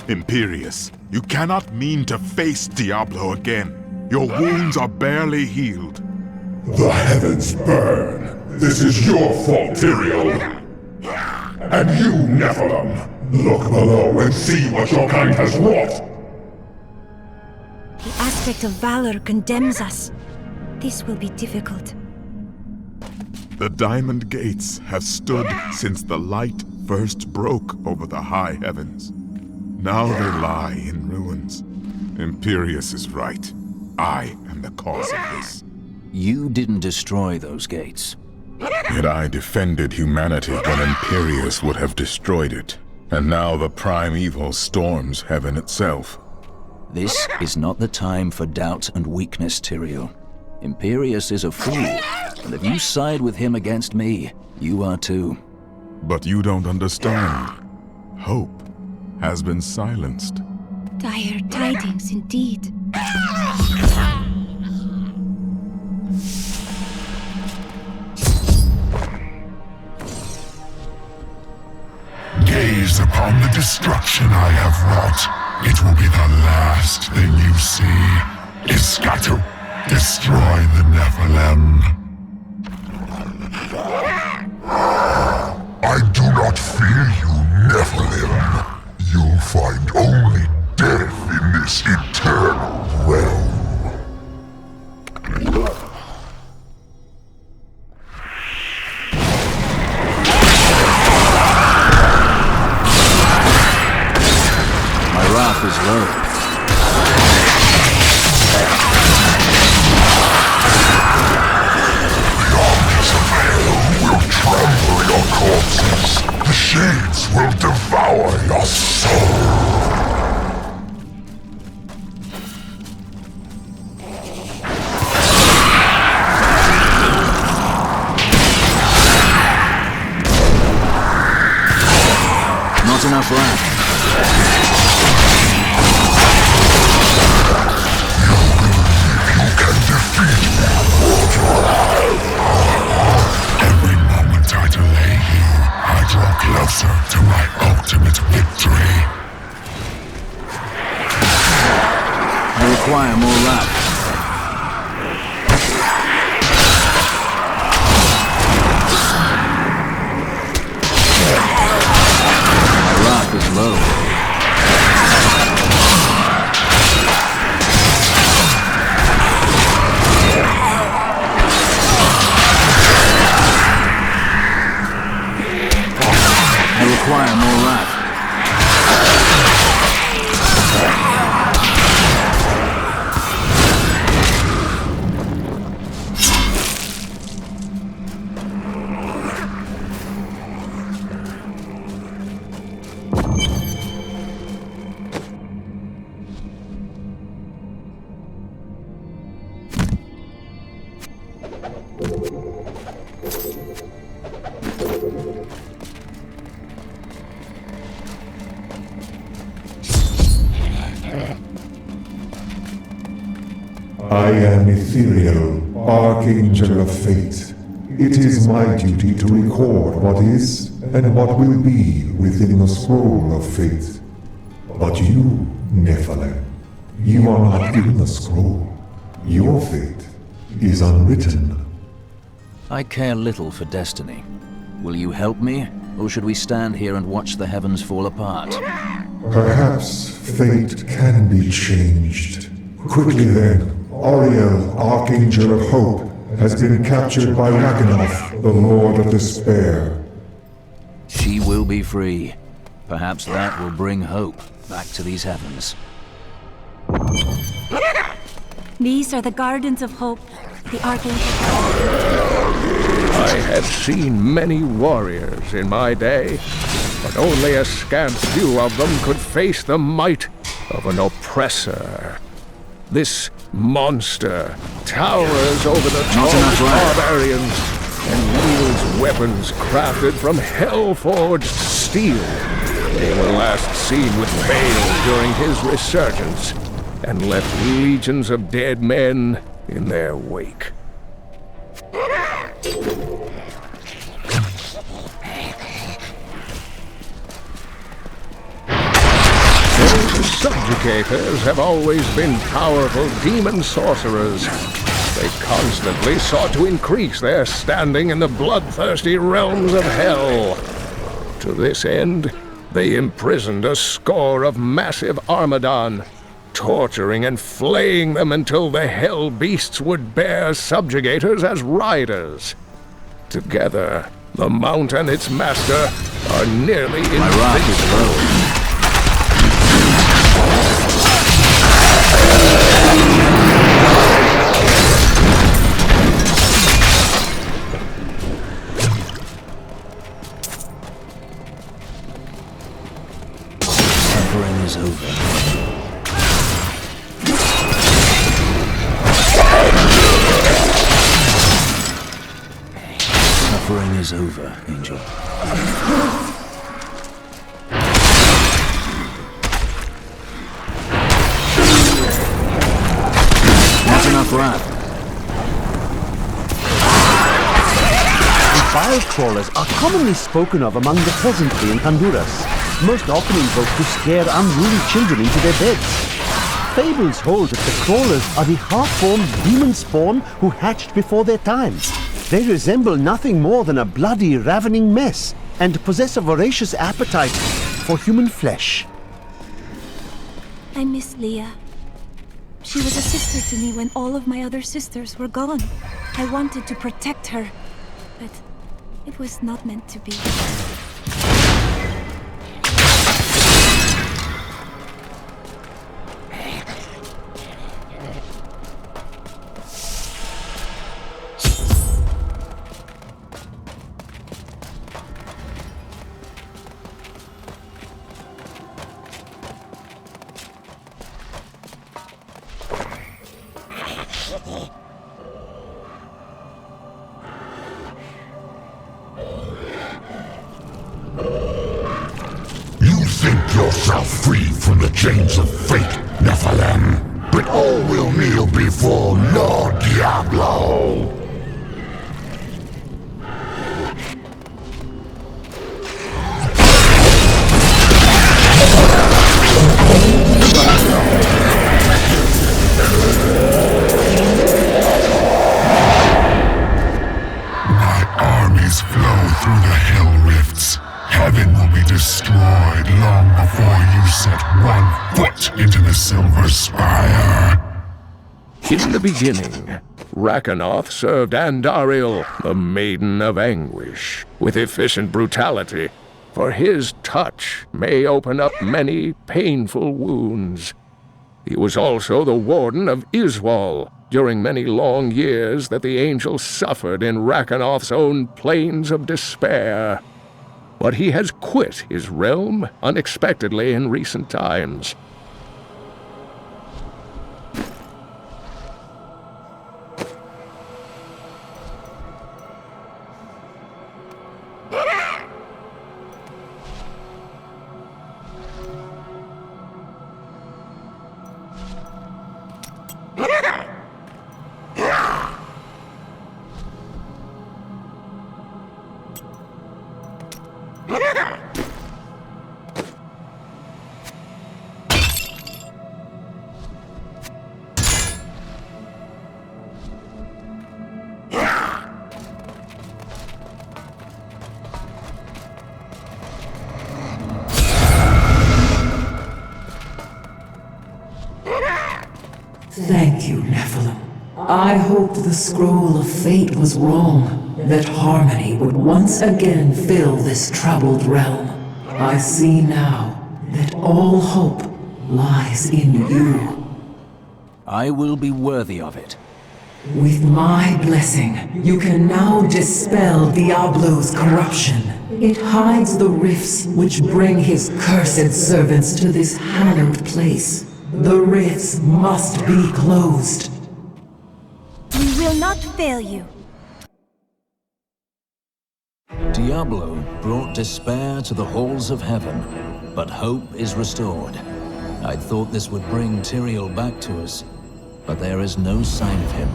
Imperius, you cannot mean to face Diablo again. Your wounds are barely healed. The heavens burn. This is your fault, Tyrael. And you, Nephilim, look below and see what your kind has wrought. The aspect of valor condemns us. This will be difficult. The Diamond Gates have stood since the light first broke over the high heavens. Now they lie in ruins. Imperius is right. I am the cause of this. You didn't destroy those gates. Yet I defended humanity when Imperius would have destroyed it. And now the prime evil storms heaven itself. This is not the time for doubt and weakness, Tyrael. Imperius is a fool, and if you side with him against me, you are too. But you don't understand. Hope has been silenced. Dire tidings indeed. Gaze upon the destruction I have wrought. It will be the last thing you see. Iskatu, destroy the Nephilim. I do not fear you, Nephilim. You'll find only death in this eternal realm. My wrath is low. The armies of hell will trample your corpses. The shades will devour your soul. Not enough wrath. You can defeat me, mortal. Every moment I delay you, I draw closer to my ultimate victory. I require more wrath. My wrath is low. I require more wrath. I am Ethereal, Archangel of Fate. It is my duty to record what is and what will be within the scroll of fate. But you, Nephilim, you are not in the scroll. Your fate is unwritten. I care little for destiny. Will you help me, or should we stand here and watch the heavens fall apart? Perhaps fate can be changed. Quickly then, Auriel, Archangel of Hope, has been captured by Ragnarok, the Lord of Despair. She will be free. Perhaps that will bring hope back to these heavens. These are the Gardens of Hope, the Archangel. I had seen many warriors in my day, but only a scant few of them could face the might of an oppressor. This monster towers over the tallest barbarians and wields weapons crafted from hell-forged steel. They were last seen with Bale during his resurgence, and left legions of dead men in their wake. Those subjugators have always been powerful demon sorcerers. They constantly sought to increase their standing in the bloodthirsty realms of hell. To this end, they imprisoned a score of massive Armadon, torturing and flaying them until the hell beasts would bear subjugators as riders. Together, the Mount and its master are nearly invincible. Suffering is over. Suffering is over, Angel. Not enough wrath. Vile crawlers are commonly spoken of among the peasantry in Honduras, most often invoked to scare unruly children into their beds. Fables hold that the crawlers are the half-formed demon spawn who hatched before their time. They resemble nothing more than a bloody, ravening mess, and possess a voracious appetite for human flesh. I miss Leah. She was a sister to me when all of my other sisters were gone. I wanted to protect her, but it was not meant to be. Yourself free from the chains of fate, Nephilim, but all will kneel before Lord Diablo. My armies flow through the hell rifts. Heaven will be destroyed long before you set one foot into the Silver Spire. In the beginning, Rakanoth served Andariel, the Maiden of Anguish, with efficient brutality, for his touch may open up many painful wounds. He was also the warden of Iswal during many long years that the angel suffered in Rakanoth's own plains of despair. But he has quit his realm unexpectedly in recent times. Thank you, Nephilim. I hoped the scroll of fate was wrong, that harmony would once again fill this troubled realm. I see now that all hope lies in you. I will be worthy of it. With my blessing, you can now dispel Diablo's corruption. It hides the rifts which bring his cursed servants to this hallowed place. The rifts must be closed. We will not fail you. Diablo brought despair to the halls of heaven, but hope is restored. I thought this would bring Tyrael back to us, but there is no sign of him.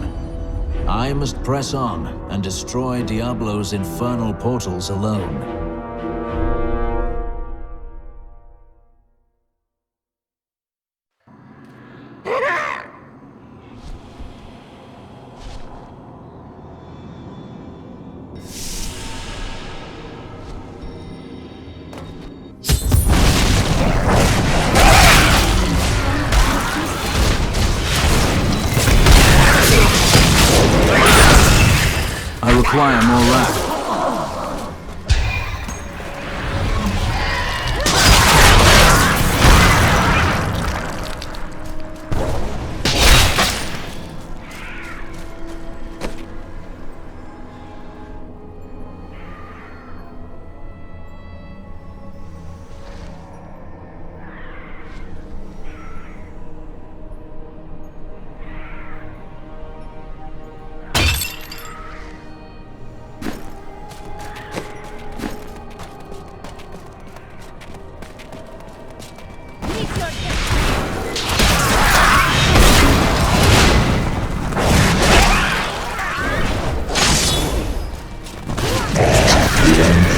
I must press on and destroy Diablo's infernal portals alone. I require more wrath.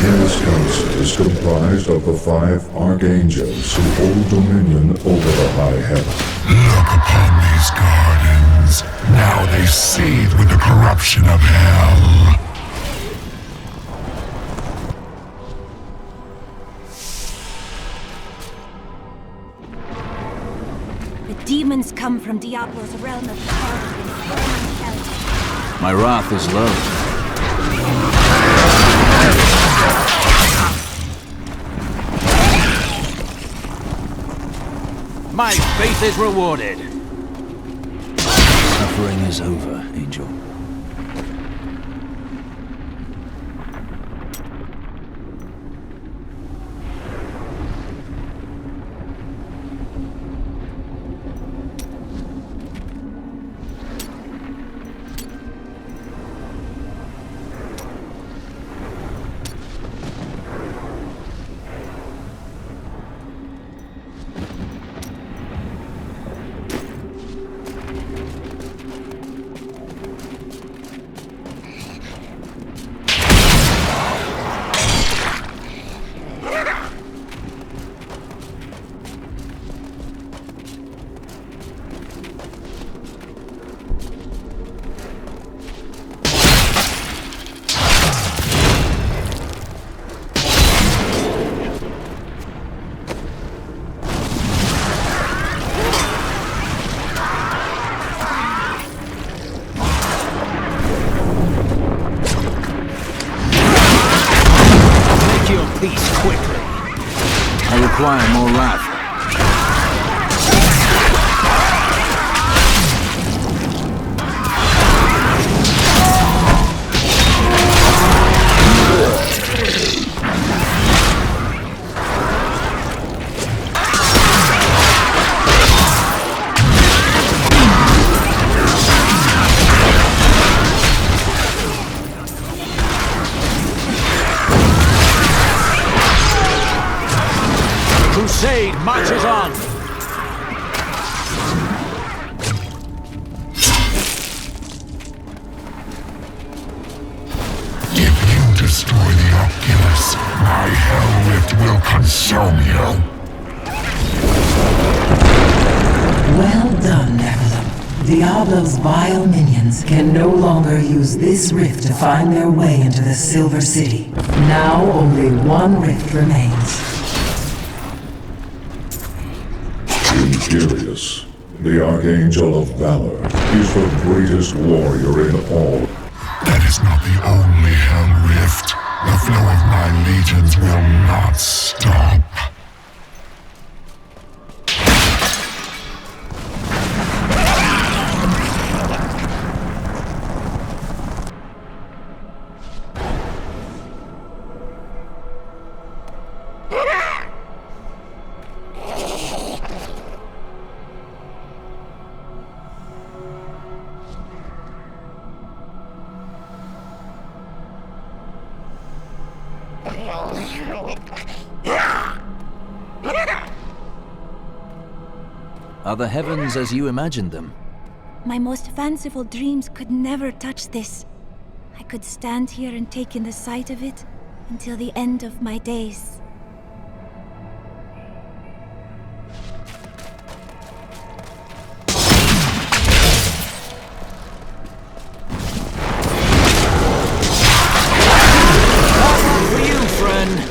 This host is comprised of the 5 archangels who hold dominion over the high heaven. Look upon these gardens. Now they seethe with the corruption of hell. The demons come from Diablo's realm of power and burning hell. My wrath is low. My faith is rewarded. Suffering is over, Angel. Peace quickly. I require more wrath. Crusade marches on! If you destroy the Oculus, my hell rift will consume you. Well done, Nephilim. Diablo's vile minions can no longer use this rift to find their way into the Silver City. Now only one rift remains. Imperius, the Archangel of Valor, is the greatest warrior in all. That is not the only hell rift. The flow of my legions will not stop. Are the heavens as you imagined them? My most fanciful dreams could never touch this. I could stand here and take in the sight of it until the end of my days. For you, friend.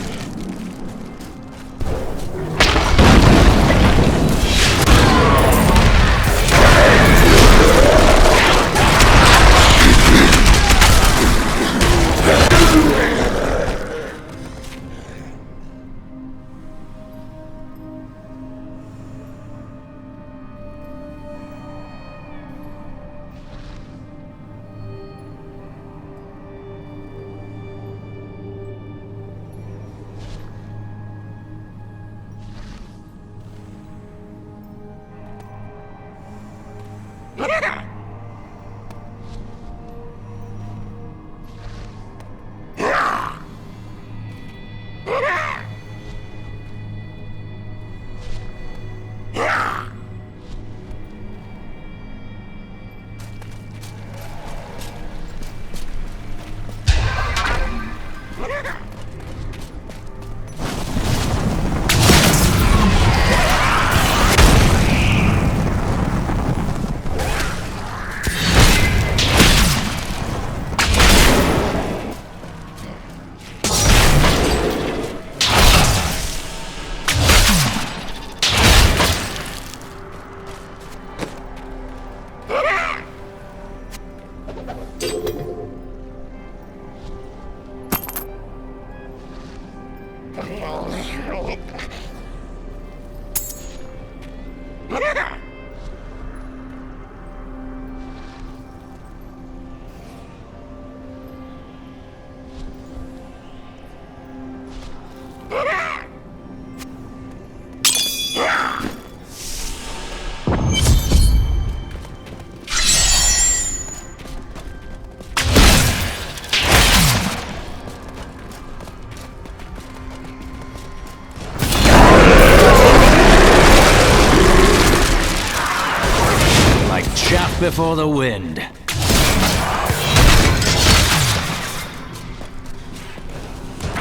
Before the wind.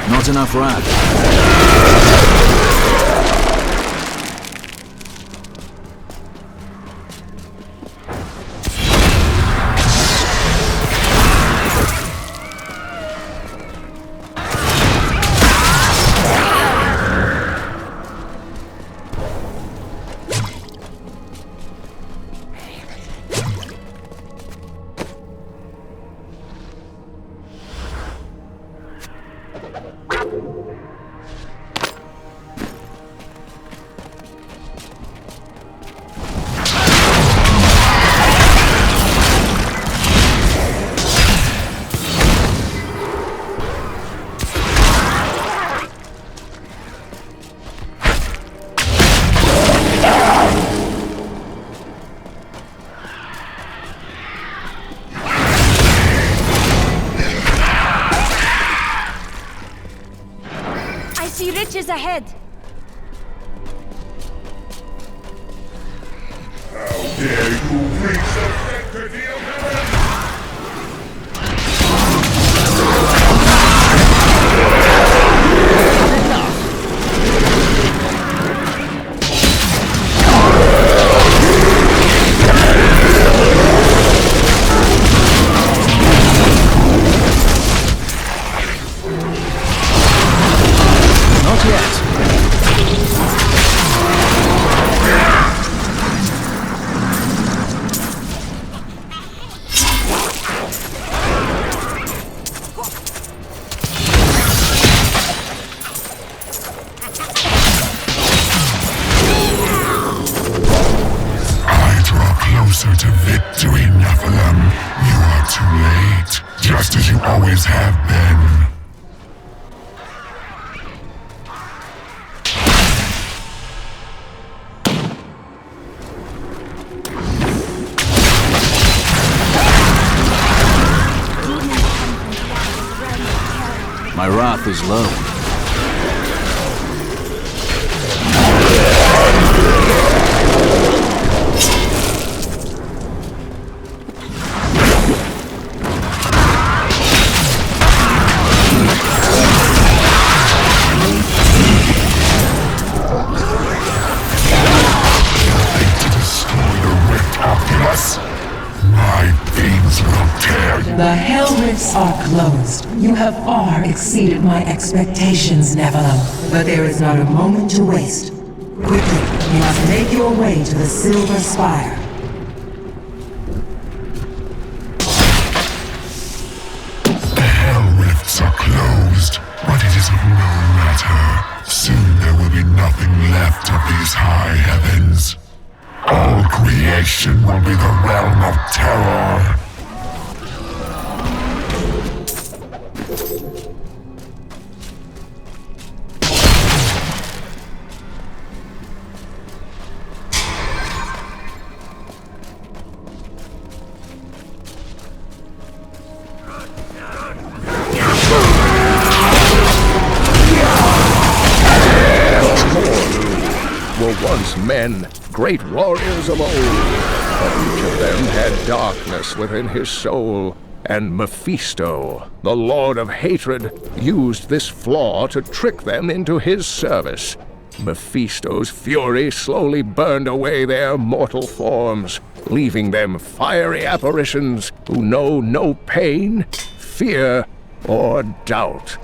Not enough wrath. Riches ahead. How dare you reach the sanctity of heaven? Not yet. I draw closer to victory, Nephilim. You are too late, just as you always have been. My wrath is low. The Hell Rifts are closed. You have far exceeded my expectations, Nephilim. But there is not a moment to waste. Quickly, you must make your way to the Silver Spire. The Hell Rifts are closed, but it is of no matter. Soon there will be nothing left of these high heavens. All creation will be the realm of terror. Once men, great warriors of old, but each of them had darkness within his soul, and Mephisto, the Lord of Hatred, used this flaw to trick them into his service. Mephisto's fury slowly burned away their mortal forms, leaving them fiery apparitions who know no pain, fear, or doubt.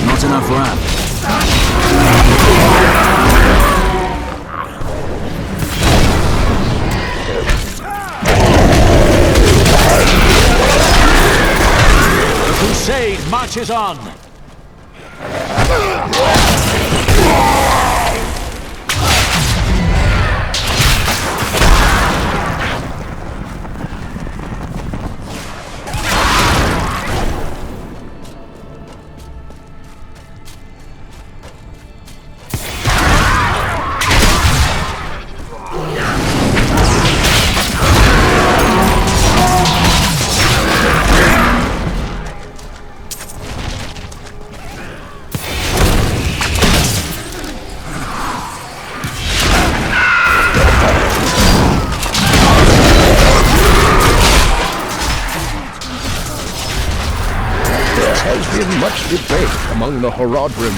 Not enough wrath. The crusade marches on. Much debate among the Horodrim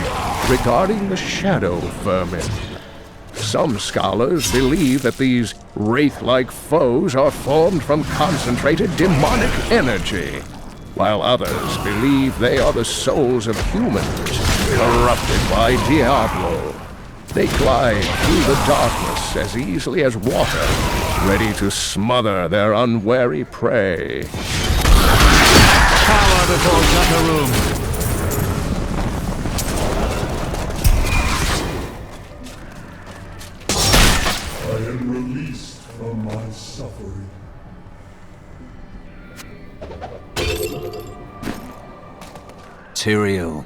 regarding the shadow vermin. Some scholars believe that these wraith-like foes are formed from concentrated demonic energy, while others believe they are the souls of humans corrupted by Diablo. They glide through the darkness as easily as water, ready to smother their unwary prey. Power before Zakarum. I am released from my suffering. Tyrael.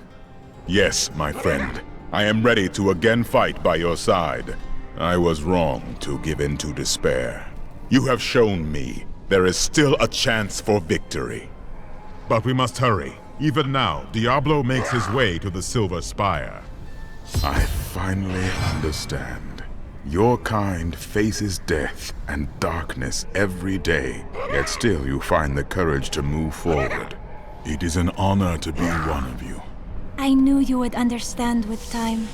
Yes, my friend. I am ready to again fight by your side. I was wrong to give in to despair. You have shown me there is still a chance for victory. But we must hurry. Even now, Diablo makes his way to the Silver Spire. I finally understand. Your kind faces death and darkness every day, yet still you find the courage to move forward. It is an honor to be one of you. I knew you would understand with time.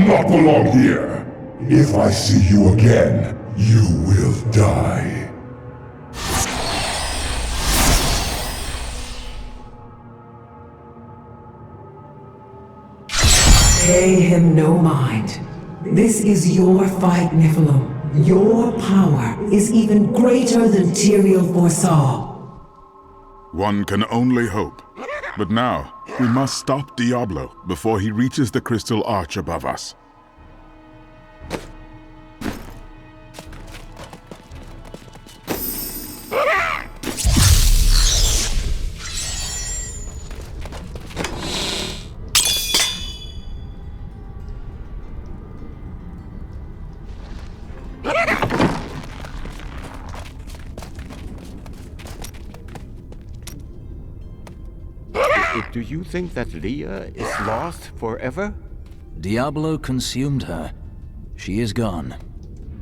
not belong here. If I see you again, you will die. Pay him no mind. This is your fight, Nephilim. Your power is even greater than Tyrael foresaw. One can only hope. But now, we must stop Diablo before he reaches the crystal arch above us. Do you think that Leah is lost forever? Diablo consumed her. She is gone.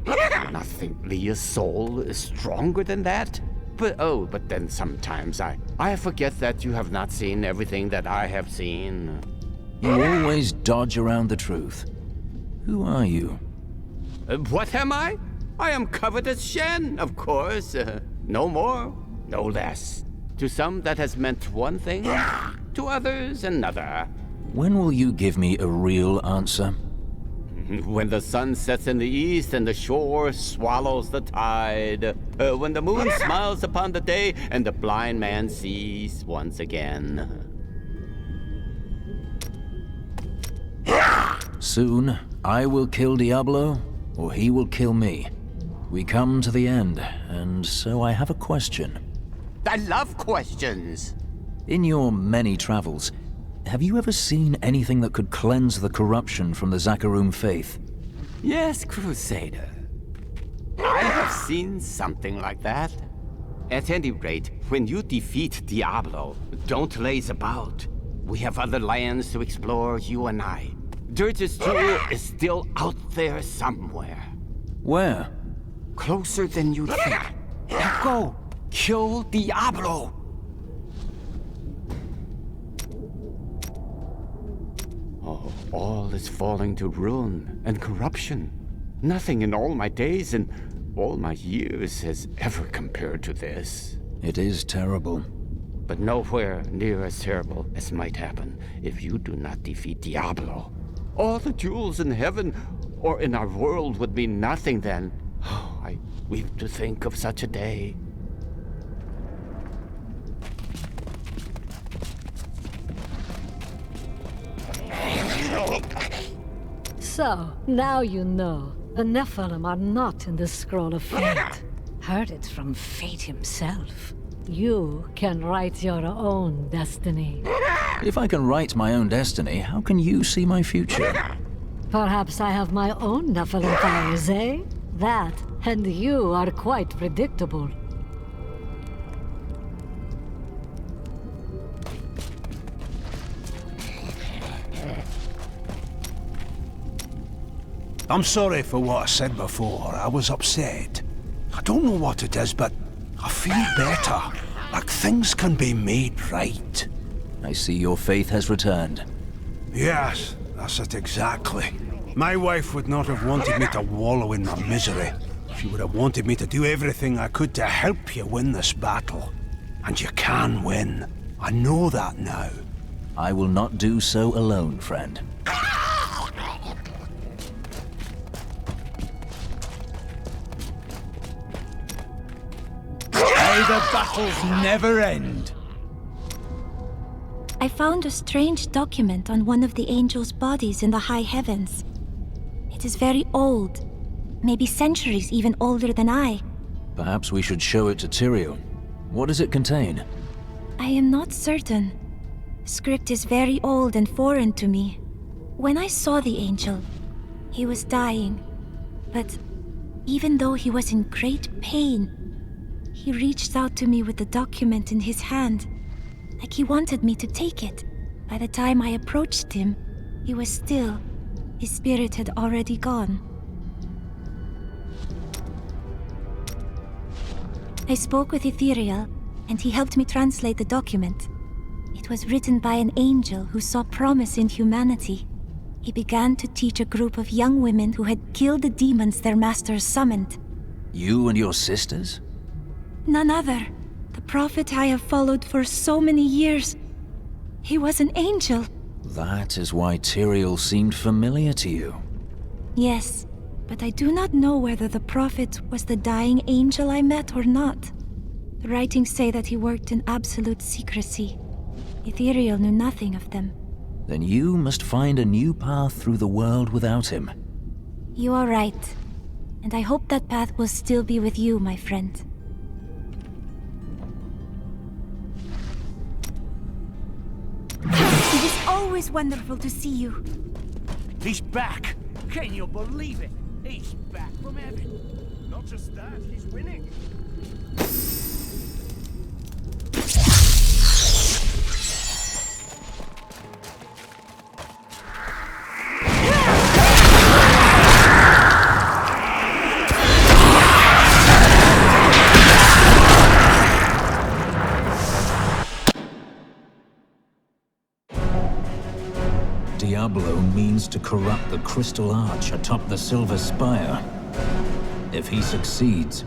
I think Leah's soul is stronger than that. But then sometimes I forget that you have not seen everything that I have seen. You always dodge around the truth. Who are you? What am I? I am Covetous Shen, of course. No more, no less. To some that has meant one thing, to others another. When will you give me a real answer? When the sun sets in the east and the shore swallows the tide. When the moon smiles upon the day and the blind man sees once again. Soon, I will kill Diablo, or he will kill me. We come to the end, and so I have a question. I love questions. In your many travels, have you ever seen anything that could cleanse the corruption from the Zakarum faith? Yes, Crusader. I have seen something like that. At any rate, when you defeat Diablo, don't laze about. We have other lands to explore, you and I. Dirge's jewel is still out there somewhere. Where? Closer than you think. Now go! Kill Diablo! Oh, all is falling to ruin and corruption. Nothing in all my days and all my years has ever compared to this. It is terrible. But nowhere near as terrible as might happen if you do not defeat Diablo. All the jewels in heaven or in our world would mean nothing then. Oh, I weep to think of such a day. So, now you know. The Nephilim are not in the Scroll of Fate. Heard it from Fate himself. You can write your own destiny. If I can write my own destiny, how can you see my future? Perhaps I have my own Nephilim powers, eh? That, and you are quite predictable. I'm sorry for what I said before. I was upset. I don't know what it is, but I feel better. Like things can be made right. I see your faith has returned. Yes, that's it exactly. My wife would not have wanted me to wallow in my misery. She would have wanted me to do everything I could to help you win this battle. And you can win. I know that now. I will not do so alone, friend. The battles never end. I found a strange document on one of the angels' bodies in the high heavens. It is very old, maybe centuries even older than I. Perhaps we should show it to Tyrael. What does it contain? I am not certain. Script is very old and foreign to me. When I saw the angel, he was dying. But even though he was in great pain, he reached out to me with the document in his hand, like he wanted me to take it. By the time I approached him, he was still. His spirit had already gone. I spoke with Attair, and he helped me translate the document. It was written by an angel who saw promise in humanity. He began to teach a group of young women who had killed the demons their masters summoned. You and your sisters? None other. The prophet I have followed for so many years. He was an angel. That is why Tyrael seemed familiar to you. Yes, but I do not know whether the prophet was the dying angel I met or not. The writings say that he worked in absolute secrecy. Ethereal knew nothing of them. Then you must find a new path through the world without him. You are right. And I hope that path will still be with you, my friend. It is always wonderful to see you. He's back! Can you believe it? He's back from heaven. Not just that, he's winning. Diablo means to corrupt the crystal arch atop the silver spire. If he succeeds,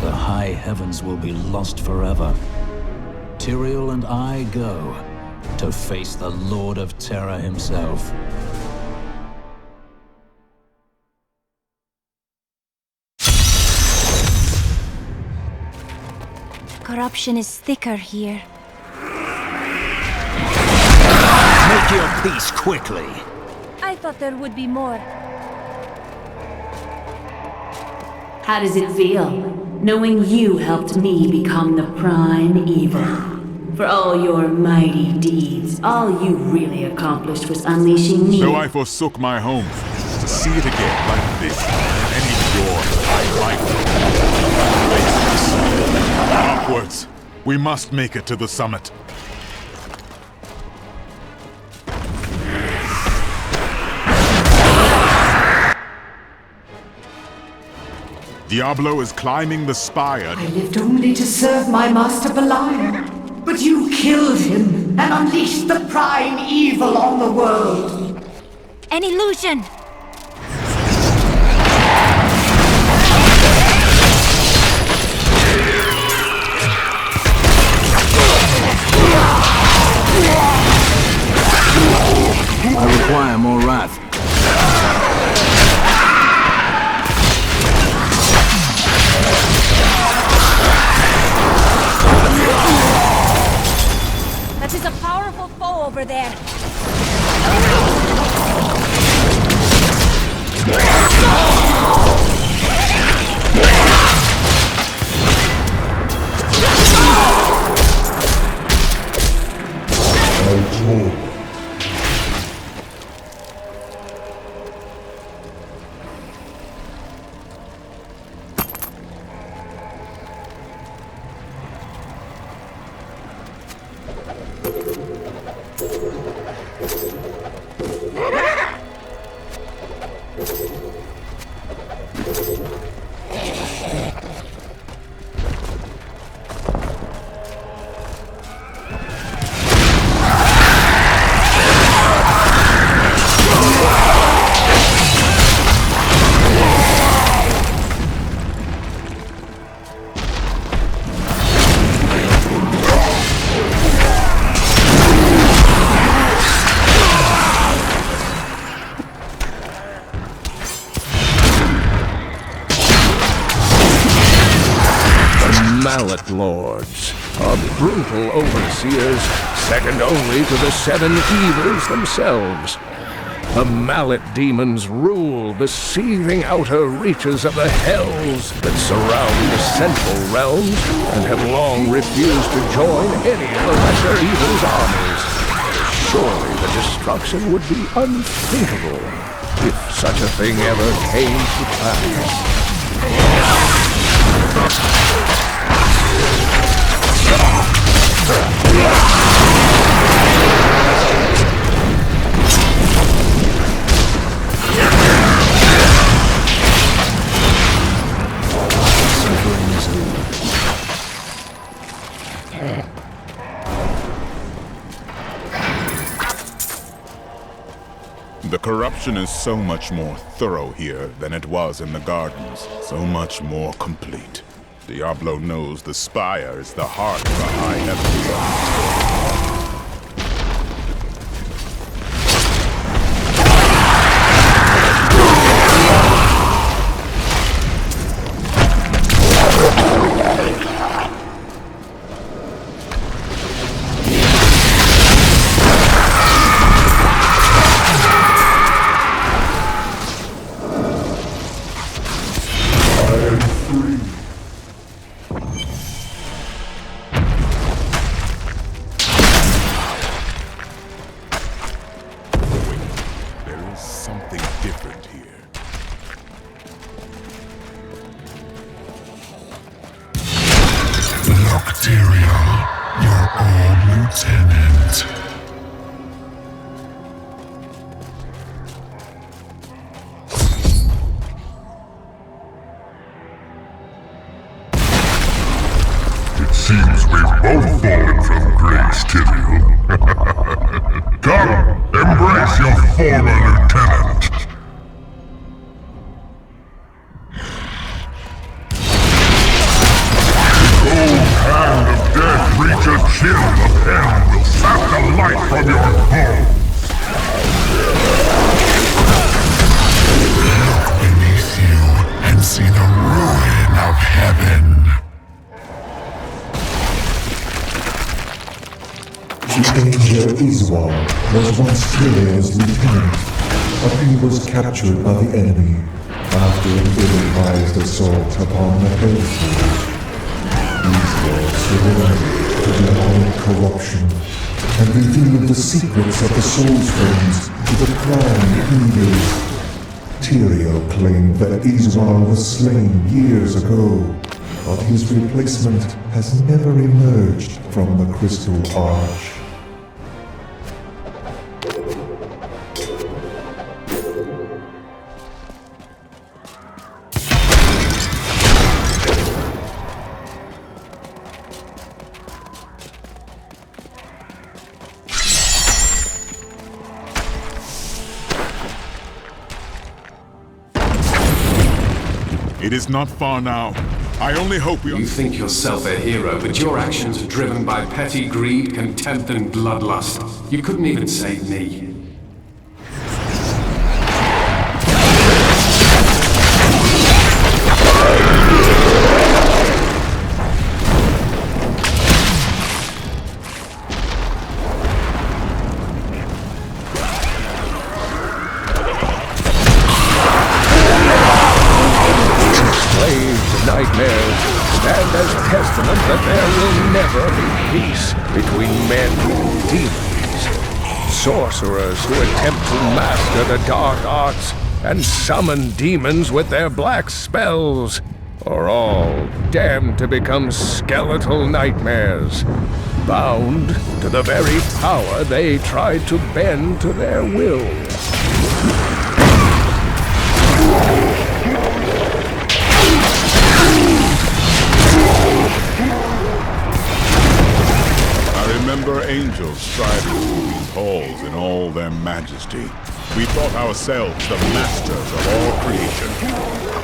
the high heavens will be lost forever. Tyrael and I go to face the Lord of Terror himself. Corruption is thicker here. Make your peace quickly. I thought there would be more. How does it feel, knowing you helped me become the prime evil? For all your mighty deeds, all you really accomplished was unleashing me. So I forsook my home to see it again like this. Any joy I might. Upwards. We must make it to the summit. Diablo is climbing the spire. I lived only to serve my master Belial. But you killed him and unleashed the prime evil on the world. An illusion! I require more wrath. That is a powerful foe over there. Mallet lords are brutal overseers, second only to the seven evils themselves. The mallet demons rule the seething outer reaches of the hells that surround the central realms and have long refused to join any of the lesser evil's armies. Surely the destruction would be unthinkable if such a thing ever came to pass. The corruption is so much more thorough here than it was in the gardens. So much more complete. Diablo knows the spire is the heart of the high heavens. Something different here. Look, Tyrael, your old lieutenant. It seems we've both fallen from grace, Tyrael. Come, embrace your former lieutenant. The cold hand of death reaches chill of hell will sap the life from your bones. Look beneath you and see the ruin of heaven. The Angel Iswar was once Tyrael's lieutenant, but he was captured by the enemy after an ill-advised assault upon the Hellfield. Iswar surrendered to demonic corruption and revealed the secrets of the Soul Stones to the Prime Evil. Tyrael claimed that Iswar was slain years ago, but his replacement has never emerged from the Crystal Arch. It is not far now. I only hope we are— You think yourself a hero, but your actions are driven by petty greed, contempt, and bloodlust. You couldn't even save me. Nightmares stand as testament that there will never be peace between men and demons. Sorcerers who attempt to master the dark arts and summon demons with their black spells are all damned to become skeletal nightmares, bound to the very power they tried to bend to their will. Remember angels striding through these halls in all their majesty. We thought ourselves the masters of all creation.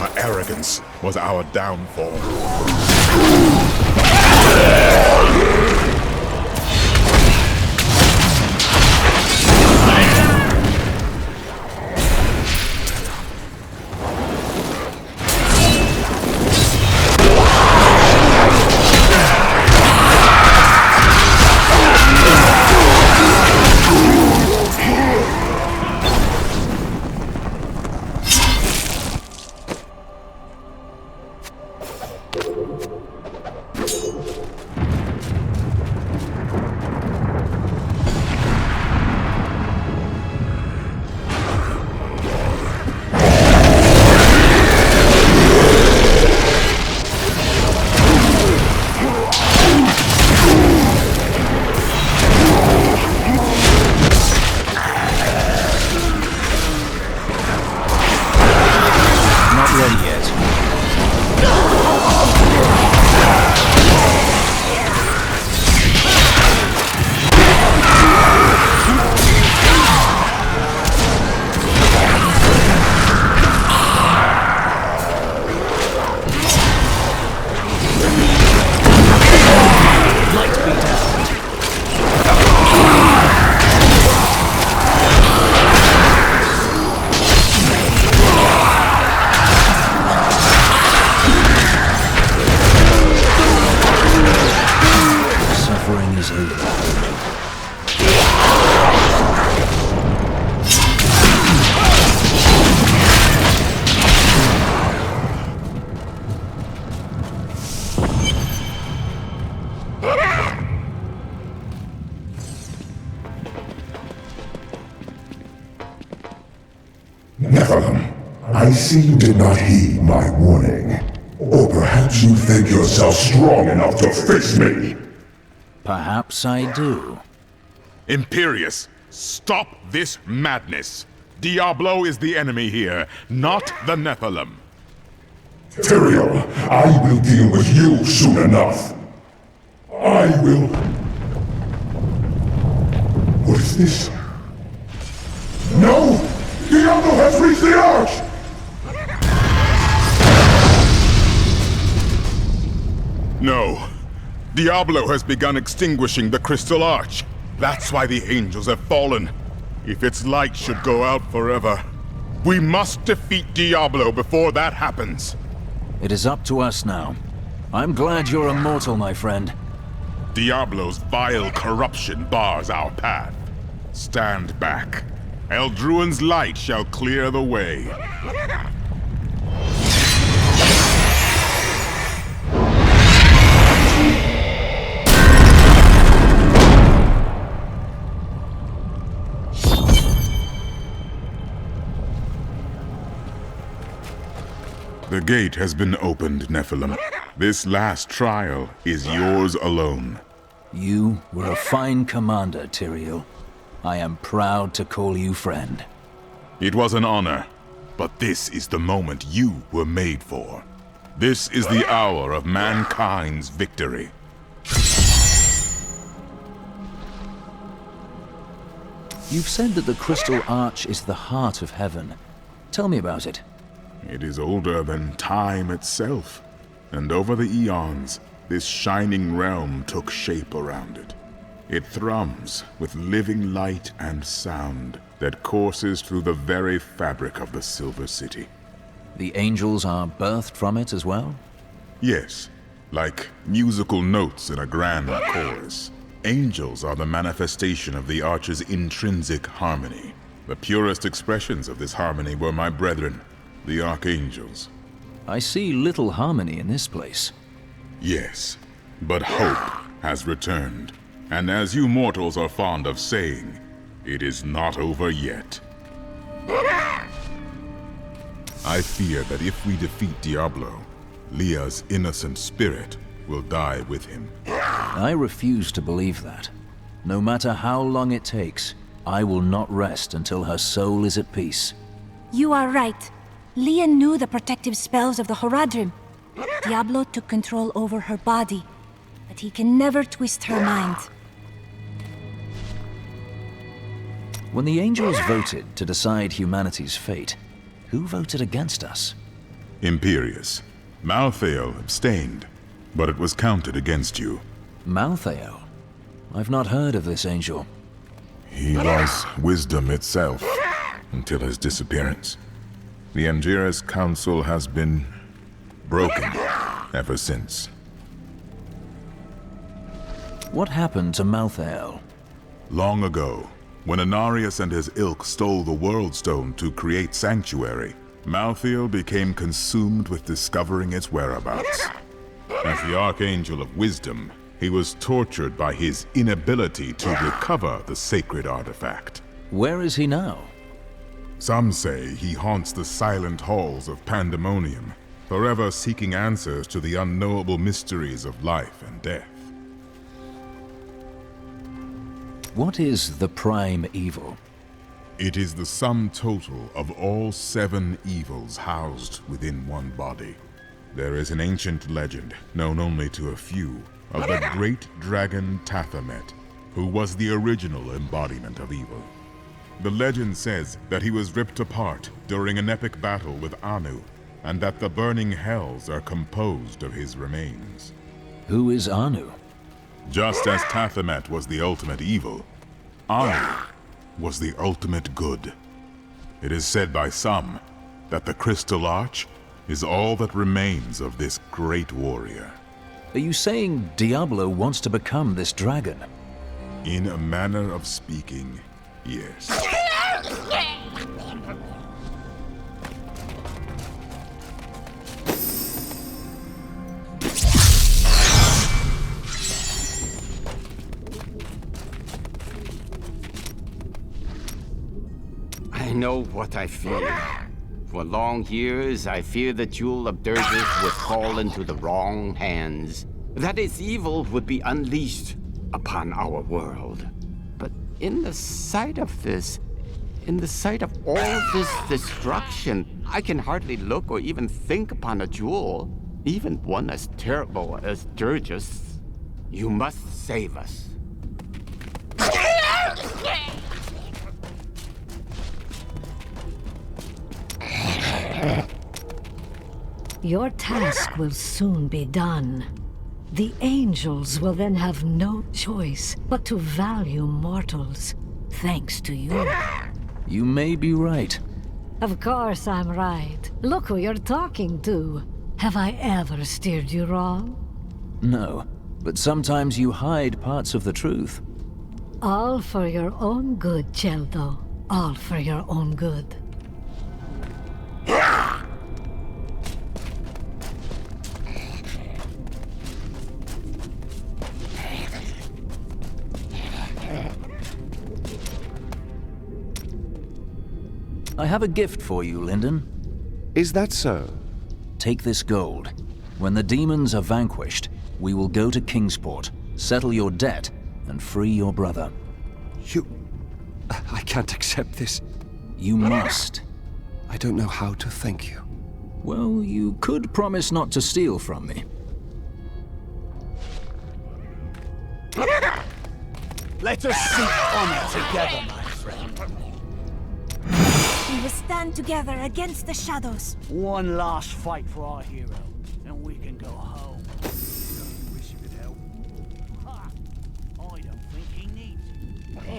Our arrogance was our downfall. see you did not heed my warning. Or perhaps you think yourself strong enough to face me. Perhaps I do. Imperius, stop this madness. Diablo is the enemy here, not the Nephilim. Tyrael, I will deal with you soon enough. I will... What is this? No! Diablo has reached the arch! No. Diablo has begun extinguishing the Crystal Arch. That's why the angels have fallen. If its light should go out forever, we must defeat Diablo before that happens. It is up to us now. I'm glad you're immortal, my friend. Diablo's vile corruption bars our path. Stand back. Eldruin's light shall clear the way. The gate has been opened, Nephilim. This last trial is yours alone. You were a fine commander, Tyrael. I am proud to call you friend. It was an honor, but this is the moment you were made for. This is the hour of mankind's victory. You've said that the Crystal Arch is the heart of heaven. Tell me about it. It is older than time itself, and over the eons, this shining realm took shape around it. It thrums with living light and sound that courses through the very fabric of the Silver City. The angels are birthed from it as well? Yes, like musical notes in a grand chorus. Angels are the manifestation of the Arch's intrinsic harmony. The purest expressions of this harmony were my brethren, the Archangels. I see little harmony in this place. Yes, but hope has returned. And as you mortals are fond of saying, it is not over yet. I fear that if we defeat Diablo, Leah's innocent spirit will die with him. I refuse to believe that. No matter how long it takes, I will not rest until her soul is at peace. You are right. Leah knew the protective spells of the Horadrim. Diablo took control over her body, but he can never twist her mind. When the angels voted to decide humanity's fate, who voted against us? Imperius. Malthael abstained, but it was counted against you. Malthael? I've not heard of this angel. He was wisdom itself, until his disappearance. The Angiras Council has been broken ever since. What happened to Malthael? Long ago, when Anarius and his ilk stole the World Stone to create Sanctuary, Malthael became consumed with discovering its whereabouts. As the Archangel of Wisdom, he was tortured by his inability to recover the sacred artifact. Where is he now? Some say he haunts the silent halls of Pandemonium, forever seeking answers to the unknowable mysteries of life and death. What is the prime evil? It is the sum total of all 7 evils housed within one body. There is an ancient legend, known only to a few, of the great dragon Tathamet, who was the original embodiment of evil. The legend says that he was ripped apart during an epic battle with Anu, and that the burning hells are composed of his remains. Who is Anu? Just as Tathamet was the ultimate evil, Anu was the ultimate good. It is said by some that the Crystal Arch is all that remains of this great warrior. Are you saying Diablo wants to become this dragon? In a manner of speaking, yes. I know what I fear. For long years, I feared the Jewel of Dirges would fall into the wrong hands. That its evil would be unleashed upon our world. But in the sight of all this destruction, I can hardly look or even think upon a jewel, even one as terrible as Dirges. You must save us. Your task will soon be done. The angels will then have no choice but to value mortals, thanks to you. You may be right. Of course I'm right. Look who you're talking to. Have I ever steered you wrong? No, but sometimes you hide parts of the truth. All for your own good, Cheldo. All for your own good. I have a gift for you, Lyndon. Is that so? Take this gold. When the demons are vanquished, we will go to Kingsport, settle your debt, and free your brother. I can't accept this. You must. I don't know how to thank you. Well, you could promise not to steal from me. Let us seek honor together, my friend. We will stand together against the shadows. One last fight for our hero, and we can go home. Don't wish you could help? Ha! I don't think he needs it.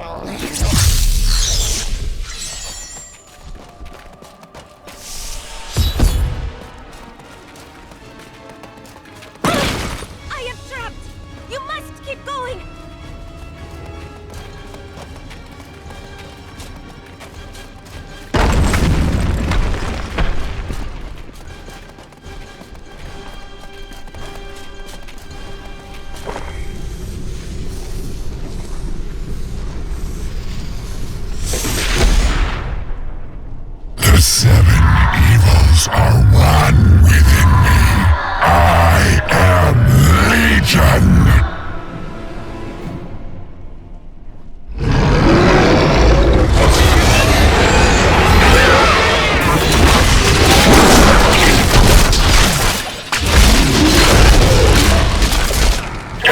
I am trapped! You must keep going! The 7 evils are one within me. I am Legion.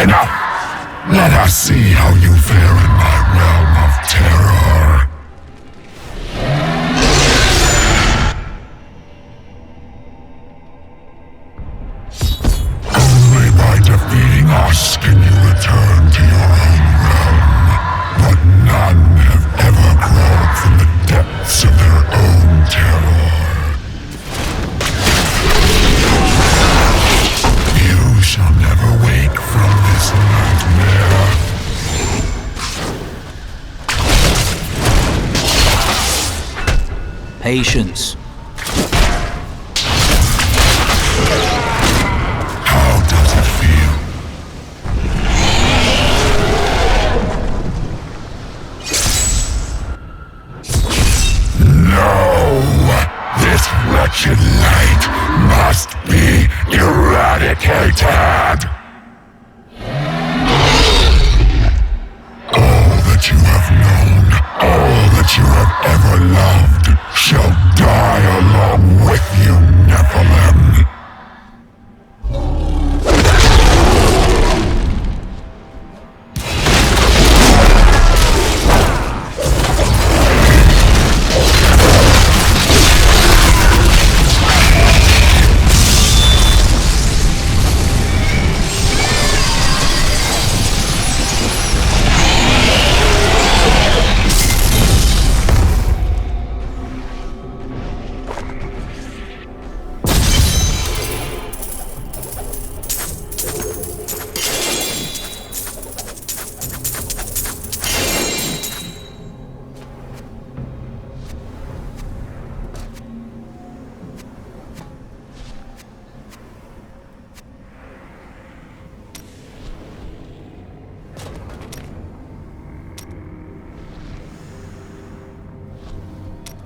Enough! Let us see how you fare in my realm of terror. Only by defeating us can you return to your own realm. But none have ever crawled from the depths of their own terror. You shall never wake from this nightmare. Patience. How does it feel? No! This wretched light must be eradicated! All that you have known, all that you have ever loved, shall die along with you, Nephilim.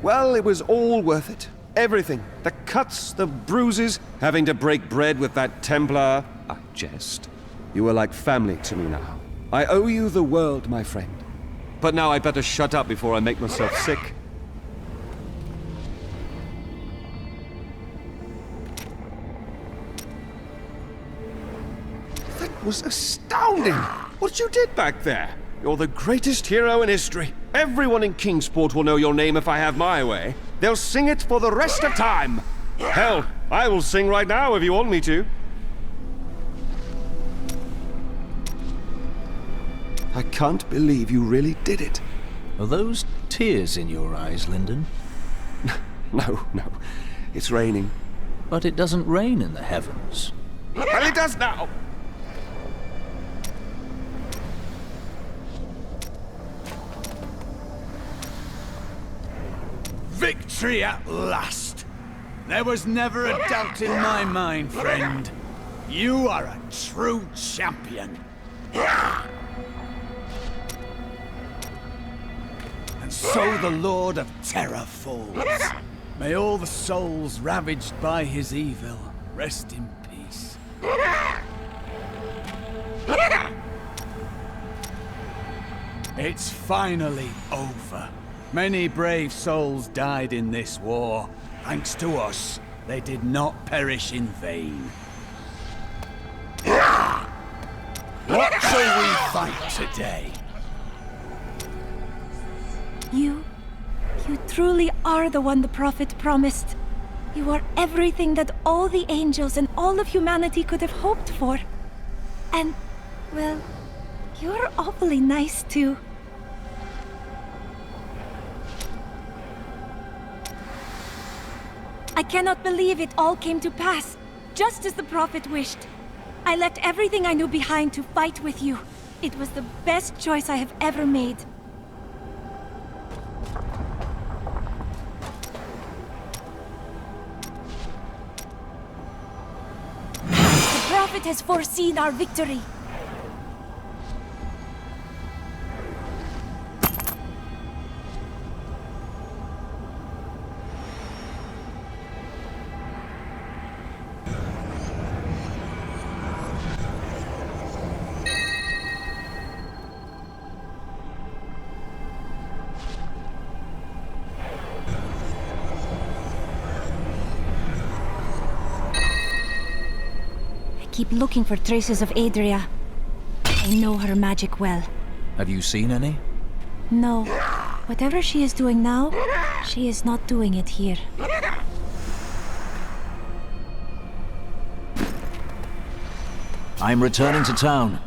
Well, it was all worth it. Everything. The cuts, the bruises, having to break bread with that Templar. I jest. You are like family to me now. I owe you the world, my friend. But now I better shut up before I make myself sick. That was astounding! What you did back there! You're the greatest hero in history. Everyone in Kingsport will know your name if I have my way. They'll sing it for the rest of time. Hell, I will sing right now if you want me to. I can't believe you really did it. Are those tears in your eyes, Lyndon? No. It's raining. But it doesn't rain in the heavens. Well, it does now! Victory at last! There was never a doubt in my mind, friend. You are a true champion. And so the Lord of Terror falls. May all the souls ravaged by his evil rest in peace. It's finally over. Many brave souls died in this war. Thanks to us, they did not perish in vain. What shall we fight today? You truly are the one the Prophet promised. You are everything that all the angels and all of humanity could have hoped for. And, well, you're awfully nice too. I cannot believe it all came to pass, just as the Prophet wished. I left everything I knew behind to fight with you. It was the best choice I have ever made. The Prophet has foreseen our victory. Keep looking for traces of Adria. I know her magic well. Have you seen any? No. Whatever she is doing now, she is not doing it here. I'm returning to town.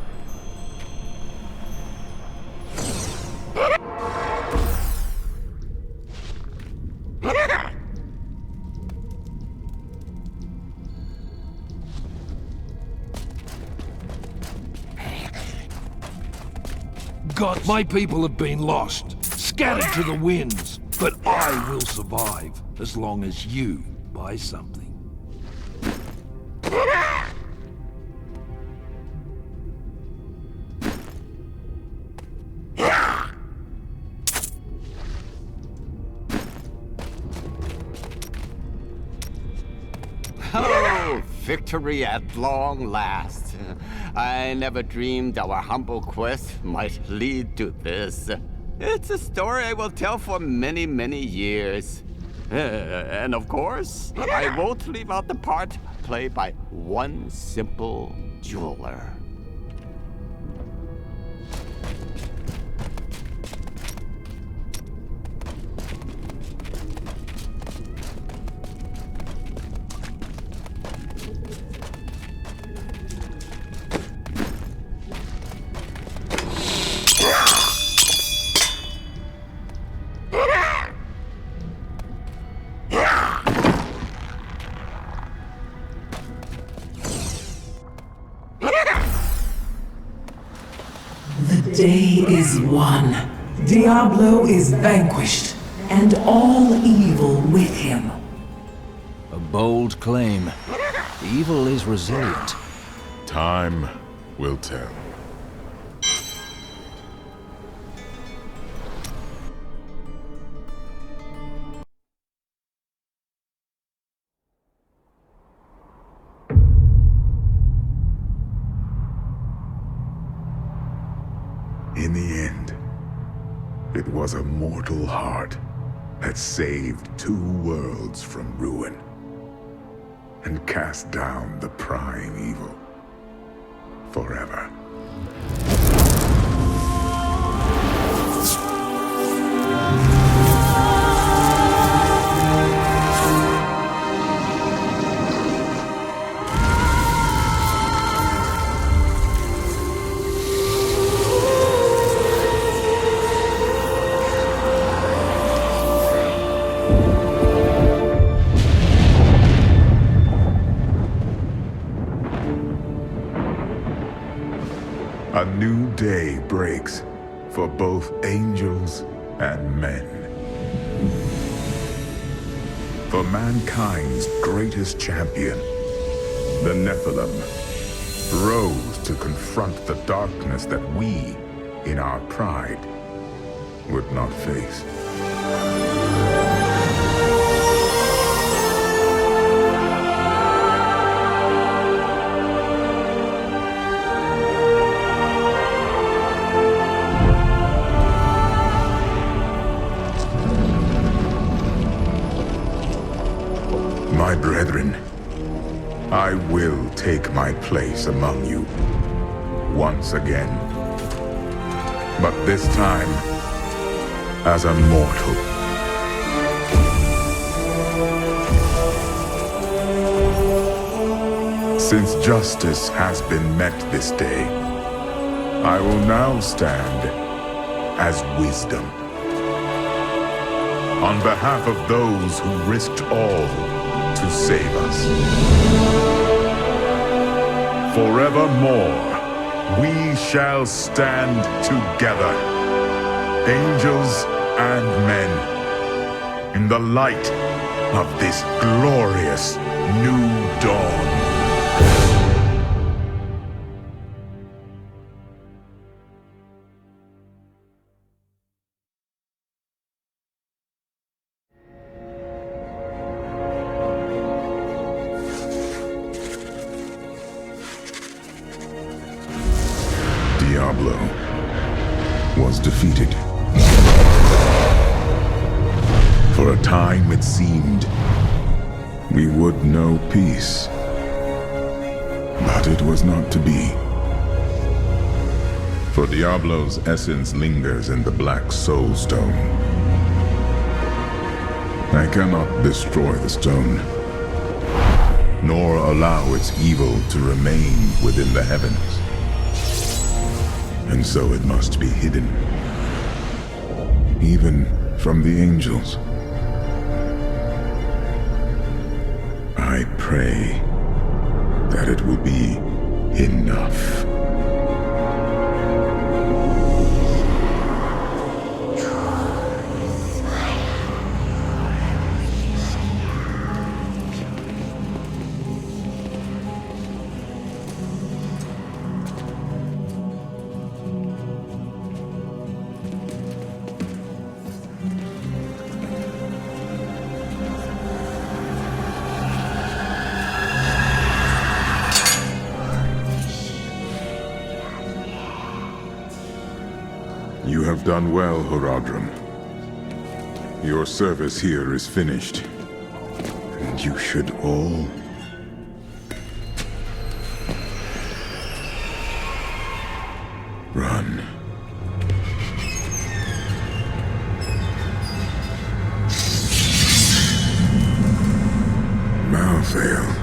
God, my people have been lost, scattered to the winds, but I will survive as long as you buy something. Oh, victory at long last. I never dreamed our humble quest might lead to this. It's a story I will tell for many, many years. And of course, I won't leave out the part played by one simple jeweler. The day is won. Diablo is vanquished, and all evil with him. A bold claim. Evil is resilient. Time will tell. It was a mortal heart that saved 2 worlds from ruin and cast down the prime evil forever. A new day breaks for both angels and men. For mankind's greatest champion, the Nephilim, rose to confront the darkness that we, in our pride, would not face. My brethren, I will take my place among you once again. But this time, as a mortal. Since justice has been met this day, I will now stand as wisdom. On behalf of those who risked all to save us. Forevermore, we shall stand together, angels and men, in the light of this glorious new dawn. Diablo was defeated. For a time it seemed we would know peace. But it was not to be. For Diablo's essence lingers in the Black Soul Stone. I cannot destroy the stone, nor allow its evil to remain within the heavens. And so it must be hidden, even from the angels. I pray that it will be enough. You have done well, Horadrim. Your service here is finished, and you should all run. Malthael.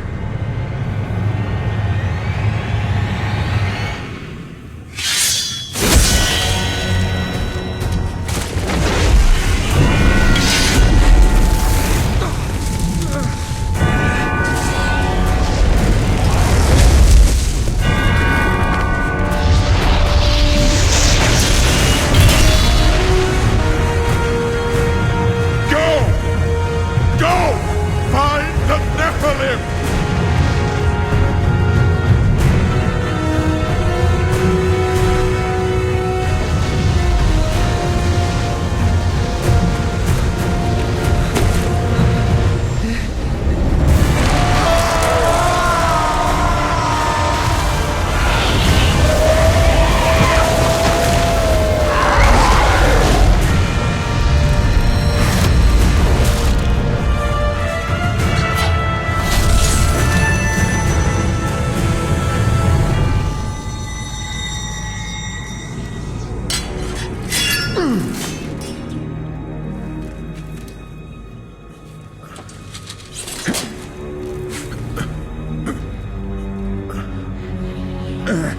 Brother.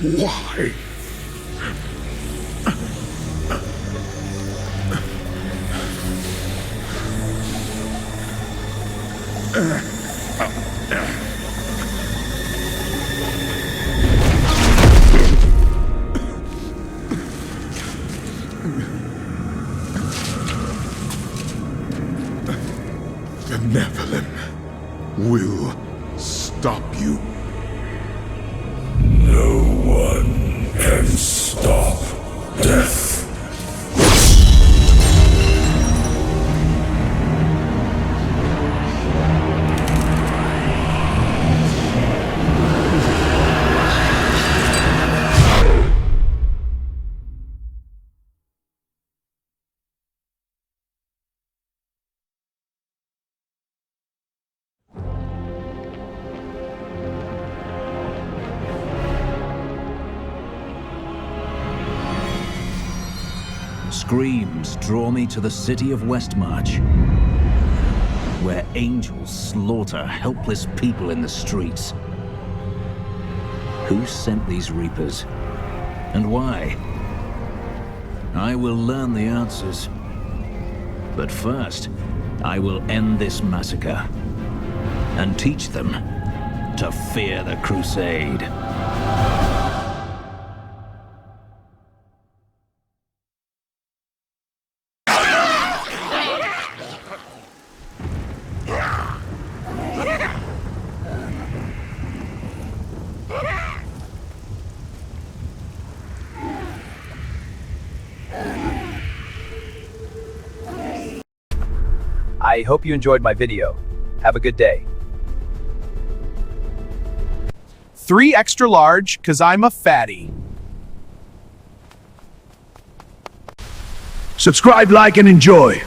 Why? The Nephilim will stop you. No one can stop death. Screams draw me to the city of Westmarch, where angels slaughter helpless people in the streets. Who sent these reapers? And why? I will learn the answers. But first, I will end this massacre and teach them to fear the Crusade. I hope you enjoyed my video. Have a good day. 3 extra large, 'cause I'm a fatty. Subscribe, like, and enjoy.